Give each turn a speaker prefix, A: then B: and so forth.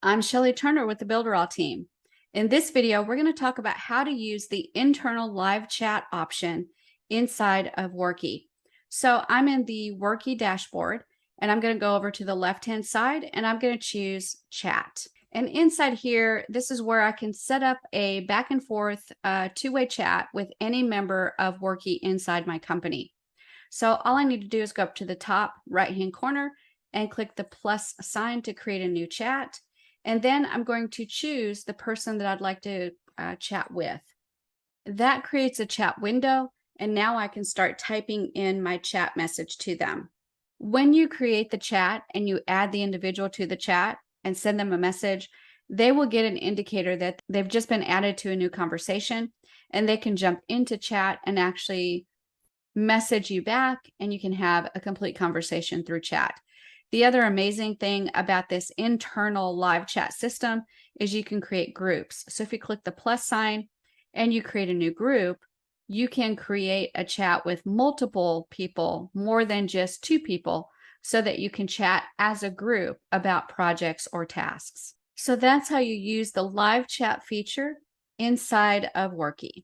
A: I'm Shelley Turner with the Builderall team. In this video, we're going to talk about how to use the internal live chat option inside of Worckie. So I'm in the Worckie dashboard, and I'm going to go over to the left-hand side, and I'm going to choose Chat. And inside here, this is where I can set up a back and forth two-way chat with any member of Worckie inside my company. So all I need to do is go up to the top right-hand corner and click the plus sign to create a new chat. And then I'm going to choose the person that I'd like to chat with. That creates a chat window, and now I can start typing in my chat message to them. When you create the chat and you add the individual to the chat and send them a message, they will get an indicator that they've just been added to a new conversation, and they can jump into chat and actually message you back, and you can have a complete conversation through chat. The other amazing thing about this internal live chat system is you can create groups. So if you click the plus sign and you create a new group, you can create a chat with multiple people, more than just two people, so that you can chat as a group about projects or tasks. So that's how you use the live chat feature inside of Worckie.